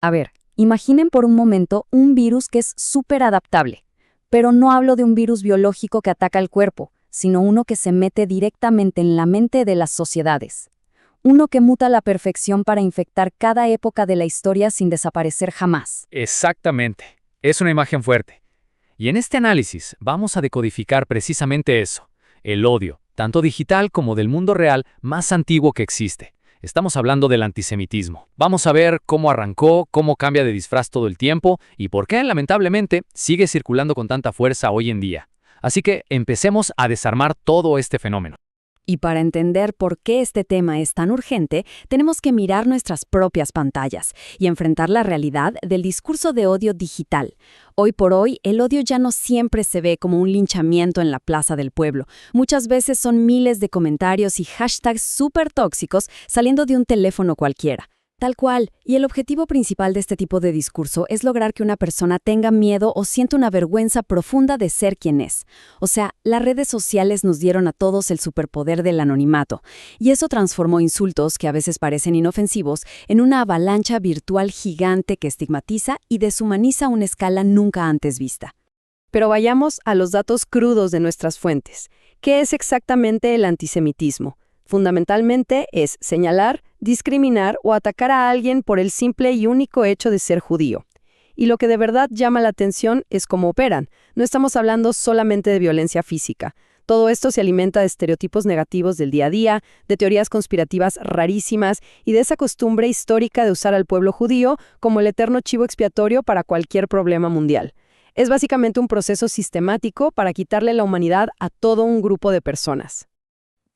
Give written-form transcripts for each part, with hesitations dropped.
A ver, imaginen por un momento un virus que es súper adaptable. Pero no hablo de un virus biológico que ataca el cuerpo, sino uno que se mete directamente en la mente de las sociedades. Uno que muta a la perfección para infectar cada época de la historia sin desaparecer jamás. Exactamente. Es una imagen fuerte. Y en este análisis vamos a decodificar precisamente eso, el odio, tanto digital como del mundo real más antiguo que existe. Estamos hablando del antisemitismo. Vamos a ver cómo arrancó, cómo cambia de disfraz todo el tiempo y por qué, lamentablemente, sigue circulando con tanta fuerza hoy en día. Así que empecemos a desarmar todo este fenómeno. Y para entender por qué este tema es tan urgente, tenemos que mirar nuestras propias pantallas y enfrentar la realidad del discurso de odio digital. Hoy por hoy, el odio ya no siempre se ve como un linchamiento en la plaza del pueblo. Muchas veces son miles de comentarios y hashtags súper tóxicos saliendo de un teléfono cualquiera. Tal cual, y el objetivo principal de este tipo de discurso es lograr que una persona tenga miedo o sienta una vergüenza profunda de ser quien es. O sea, las redes sociales nos dieron a todos el superpoder del anonimato, y eso transformó insultos que a veces parecen inofensivos en una avalancha virtual gigante que estigmatiza y deshumaniza a una escala nunca antes vista. Pero vayamos a los datos crudos de nuestras fuentes. ¿Qué es exactamente el antisemitismo? Fundamentalmente es señalar, discriminar o atacar a alguien por el simple y único hecho de ser judío. Y lo que de verdad llama la atención es cómo operan. No estamos hablando solamente de violencia física. Todo esto se alimenta de estereotipos negativos del día a día, de teorías conspirativas rarísimas y de esa costumbre histórica de usar al pueblo judío como el eterno chivo expiatorio para cualquier problema mundial. Es básicamente un proceso sistemático para quitarle la humanidad a todo un grupo de personas.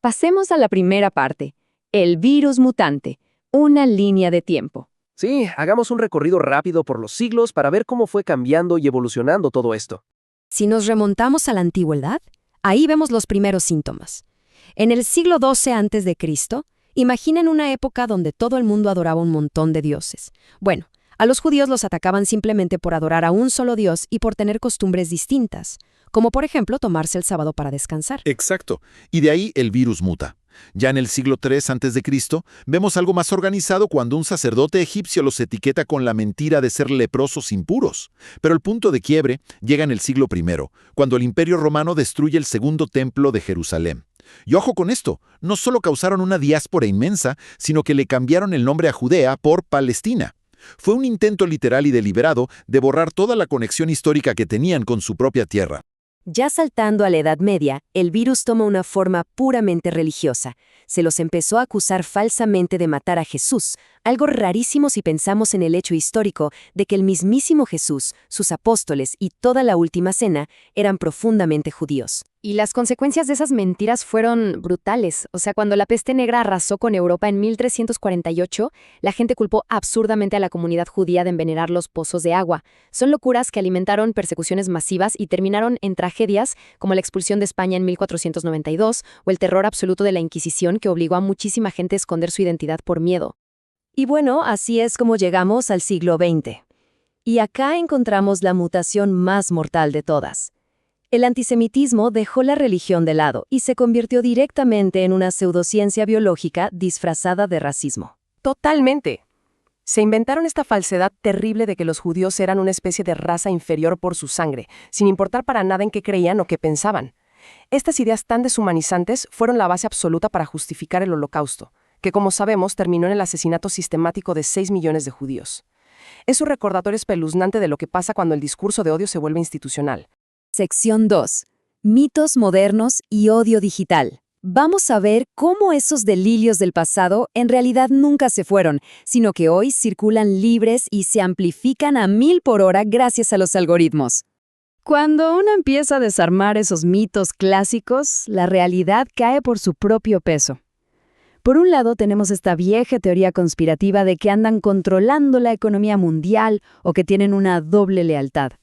Pasemos a la primera parte, el virus mutante, una línea de tiempo. Sí, hagamos un recorrido rápido por los siglos para ver cómo fue cambiando y evolucionando todo esto. Si nos remontamos a la antigüedad, ahí vemos los primeros síntomas. En el siglo XII a.C., imaginen una época donde todo el mundo adoraba un montón de dioses. Bueno, a los judíos los atacaban simplemente por adorar a un solo dios y por tener costumbres distintas, como por ejemplo tomarse el sábado para descansar. Exacto. Y de ahí el virus muta. Ya en el siglo III a.C., vemos algo más organizado cuando un sacerdote egipcio los etiqueta con la mentira de ser leprosos impuros. Pero el punto de quiebre llega en el siglo I, cuando el Imperio Romano destruye el segundo templo de Jerusalén. Y ojo con esto, no solo causaron una diáspora inmensa, sino que le cambiaron el nombre a Judea por Palestina. Fue un intento literal y deliberado de borrar toda la conexión histórica que tenían con su propia tierra. Ya saltando a la Edad Media, el virus toma una forma puramente religiosa. Se los empezó a acusar falsamente de matar a Jesús, algo rarísimo si pensamos en el hecho histórico de que el mismísimo Jesús, sus apóstoles y toda la Última Cena eran profundamente judíos. Y las consecuencias de esas mentiras fueron brutales. O sea, cuando la peste negra arrasó con Europa en 1348, la gente culpó absurdamente a la comunidad judía de envenenar los pozos de agua. Son locuras que alimentaron persecuciones masivas y terminaron en tragedias como la expulsión de España en 1492 o el terror absoluto de la Inquisición que obligó a muchísima gente a esconder su identidad por miedo. Y bueno, así es como llegamos al siglo XX. Y acá encontramos la mutación más mortal de todas. El antisemitismo dejó la religión de lado y se convirtió directamente en una pseudociencia biológica disfrazada de racismo. Totalmente. Se inventaron esta falsedad terrible de que los judíos eran una especie de raza inferior por su sangre, sin importar para nada en qué creían o qué pensaban. Estas ideas tan deshumanizantes fueron la base absoluta para justificar el Holocausto, que como sabemos terminó en el asesinato sistemático de 6 millones de judíos. Es un recordatorio espeluznante de lo que pasa cuando el discurso de odio se vuelve institucional. Sección 2. Mitos modernos y odio digital. Vamos a ver cómo esos delirios del pasado en realidad nunca se fueron, sino que hoy circulan libres y se amplifican a 1000 por hora gracias a los algoritmos. Cuando uno empieza a desarmar esos mitos clásicos, la realidad cae por su propio peso. Por un lado, tenemos esta vieja teoría conspirativa de que andan controlando la economía mundial o que tienen una doble lealtad.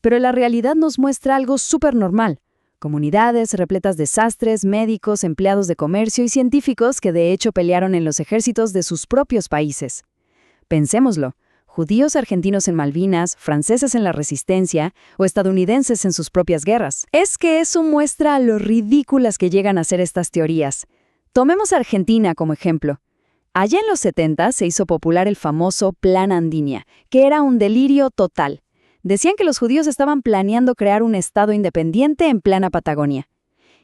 Pero la realidad nos muestra algo súper normal. Comunidades repletas de sastres, médicos, empleados de comercio y científicos que de hecho pelearon en los ejércitos de sus propios países. Pensémoslo, judíos argentinos en Malvinas, franceses en la Resistencia o estadounidenses en sus propias guerras. Es que eso muestra lo ridículas que llegan a ser estas teorías. Tomemos a Argentina como ejemplo. Allá en los 70 se hizo popular el famoso Plan Andinia, que era un delirio total. Decían que los judíos estaban planeando crear un estado independiente en plena Patagonia.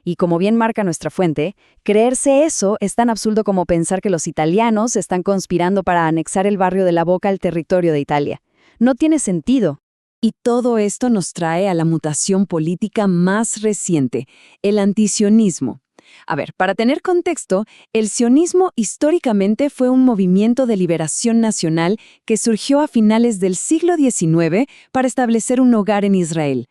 Y como bien marca nuestra fuente, creerse eso es tan absurdo como pensar que los italianos están conspirando para anexar el barrio de La Boca al territorio de Italia. No tiene sentido. Y todo esto nos trae a la mutación política más reciente, el antisionismo. A ver, para tener contexto, el sionismo históricamente fue un movimiento de liberación nacional que surgió a finales del siglo XIX para establecer un hogar en Israel.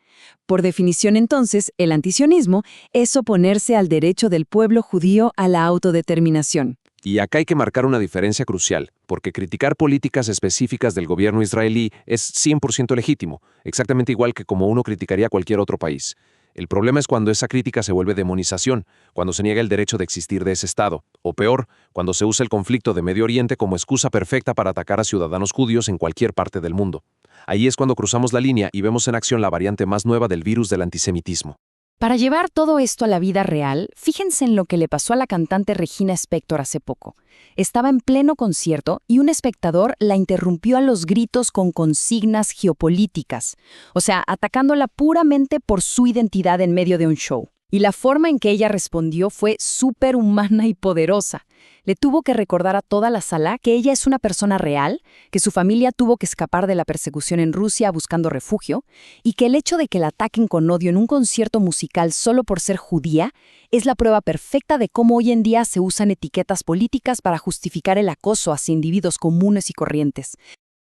Por definición entonces, el antisionismo es oponerse al derecho del pueblo judío a la autodeterminación. Y acá hay que marcar una diferencia crucial, porque criticar políticas específicas del gobierno israelí es 100% legítimo, exactamente igual que como uno criticaría cualquier otro país. El problema es cuando esa crítica se vuelve demonización, cuando se niega el derecho de existir de ese Estado, o peor, cuando se usa el conflicto de Medio Oriente como excusa perfecta para atacar a ciudadanos judíos en cualquier parte del mundo. Ahí es cuando cruzamos la línea y vemos en acción la variante más nueva del virus del antisemitismo. Para llevar todo esto a la vida real, fíjense en lo que le pasó a la cantante Regina Spektor hace poco. Estaba en pleno concierto y un espectador la interrumpió a los gritos con consignas geopolíticas, o sea, atacándola puramente por su identidad en medio de un show. Y la forma en que ella respondió fue superhumana y poderosa. Le tuvo que recordar a toda la sala que ella es una persona real, que su familia tuvo que escapar de la persecución en Rusia buscando refugio, y que el hecho de que la ataquen con odio en un concierto musical solo por ser judía es la prueba perfecta de cómo hoy en día se usan etiquetas políticas para justificar el acoso hacia individuos comunes y corrientes.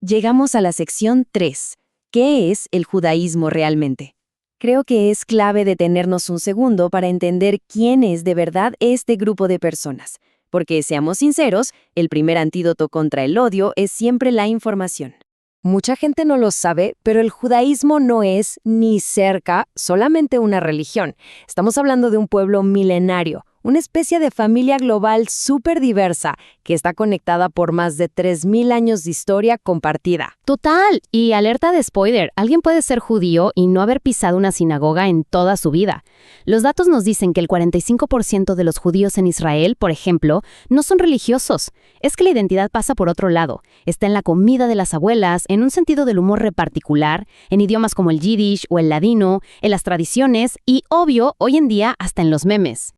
Llegamos a la sección 3. ¿Qué es el judaísmo realmente? Creo que es clave detenernos un segundo para entender quién es de verdad este grupo de personas. Porque, seamos sinceros, el primer antídoto contra el odio es siempre la información. Mucha gente no lo sabe, pero el judaísmo no es ni cerca solamente una religión. Estamos hablando de un pueblo milenario, una especie de familia global súper diversa que está conectada por más de 3.000 años de historia compartida. Total, y alerta de spoiler, alguien puede ser judío y no haber pisado una sinagoga en toda su vida. Los datos nos dicen que el 45% de los judíos en Israel, por ejemplo, no son religiosos. Es que la identidad pasa por otro lado. Está en la comida de las abuelas, en un sentido del humor particular, en idiomas como el yiddish o el ladino, en las tradiciones y, obvio, hoy en día hasta en los memes.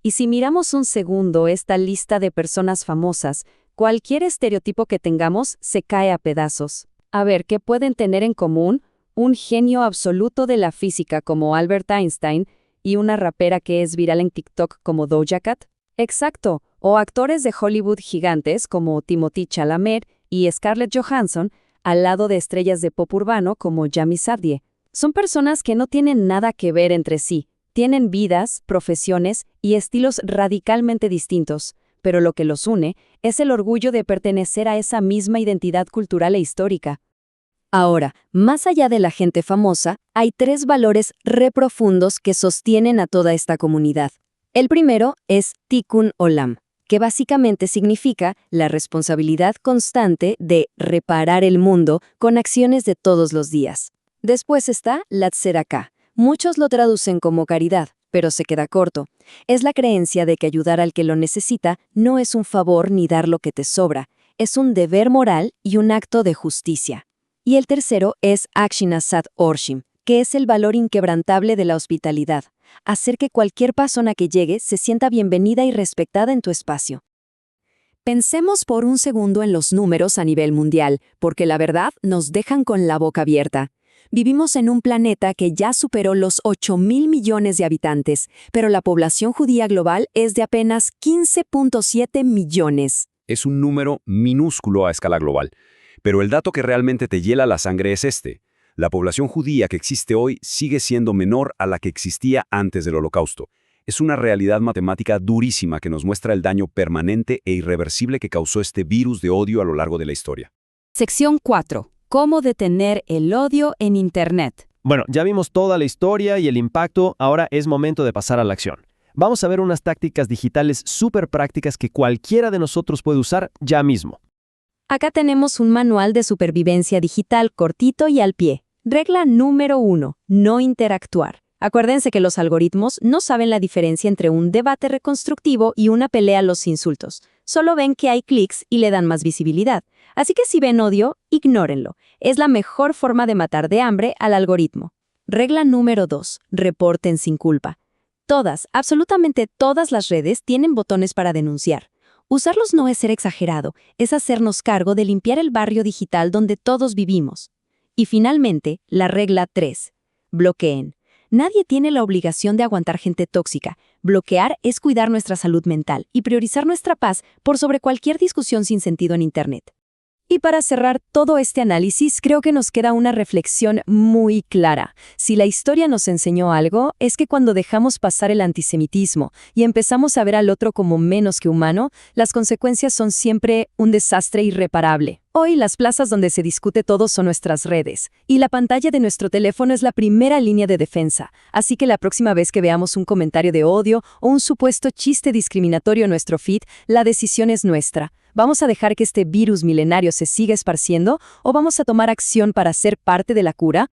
Y si miramos un segundo esta lista de personas famosas, cualquier estereotipo que tengamos se cae a pedazos. A ver, ¿qué pueden tener en común? Un genio absoluto de la física como Albert Einstein y una rapera que es viral en TikTok como Doja Cat. Exacto, o actores de Hollywood gigantes como Timothée Chalamet y Scarlett Johansson al lado de estrellas de pop urbano como Jamie Sardier. Son personas que no tienen nada que ver entre sí. Tienen vidas, profesiones y estilos radicalmente distintos, pero lo que los une es el orgullo de pertenecer a esa misma identidad cultural e histórica. Ahora, más allá de la gente famosa, hay 3 valores profundos que sostienen a toda esta comunidad. El primero es Tikkun Olam, que básicamente significa la responsabilidad constante de reparar el mundo con acciones de todos los días. Después está la Tzedakah. Muchos lo traducen como caridad, pero se queda corto. Es la creencia de que ayudar al que lo necesita no es un favor ni dar lo que te sobra, es un deber moral y un acto de justicia. Y el tercero es Akshinasat Orshim, que es el valor inquebrantable de la hospitalidad, hacer que cualquier persona que llegue se sienta bienvenida y respetada en tu espacio. Pensemos por un segundo en los números a nivel mundial, porque la verdad nos dejan con la boca abierta. Vivimos en un planeta que ya superó los 8.000 millones de habitantes, pero la población judía global es de apenas 15.7 millones. Es un número minúsculo a escala global, pero el dato que realmente te hiela la sangre es este. La población judía que existe hoy sigue siendo menor a la que existía antes del Holocausto. Es una realidad matemática durísima que nos muestra el daño permanente e irreversible que causó este virus de odio a lo largo de la historia. Sección 4. ¿Cómo detener el odio en Internet? Bueno, ya vimos toda la historia y el impacto, ahora es momento de pasar a la acción. Vamos a ver unas tácticas digitales súper prácticas que cualquiera de nosotros puede usar ya mismo. Acá tenemos un manual de supervivencia digital cortito y al pie. Regla número 1. No interactuar. Acuérdense que los algoritmos no saben la diferencia entre un debate reconstructivo y una pelea a los insultos. Solo ven que hay clics y le dan más visibilidad. Así que si ven odio, ignórenlo. Es la mejor forma de matar de hambre al algoritmo. Regla número 2. Reporten sin culpa. Todas, absolutamente todas las redes tienen botones para denunciar. Usarlos no es ser exagerado, es hacernos cargo de limpiar el barrio digital donde todos vivimos. Y finalmente, la regla 3. Bloqueen. Nadie tiene la obligación de aguantar gente tóxica. Bloquear es cuidar nuestra salud mental y priorizar nuestra paz por sobre cualquier discusión sin sentido en Internet. Y para cerrar todo este análisis, creo que nos queda una reflexión muy clara. Si la historia nos enseñó algo, es que cuando dejamos pasar el antisemitismo y empezamos a ver al otro como menos que humano, las consecuencias son siempre un desastre irreparable. Hoy las plazas donde se discute todo son nuestras redes, y la pantalla de nuestro teléfono es la primera línea de defensa, así que la próxima vez que veamos un comentario de odio o un supuesto chiste discriminatorio en nuestro feed, la decisión es nuestra. ¿Vamos a dejar que este virus milenario se siga esparciendo o vamos a tomar acción para ser parte de la cura?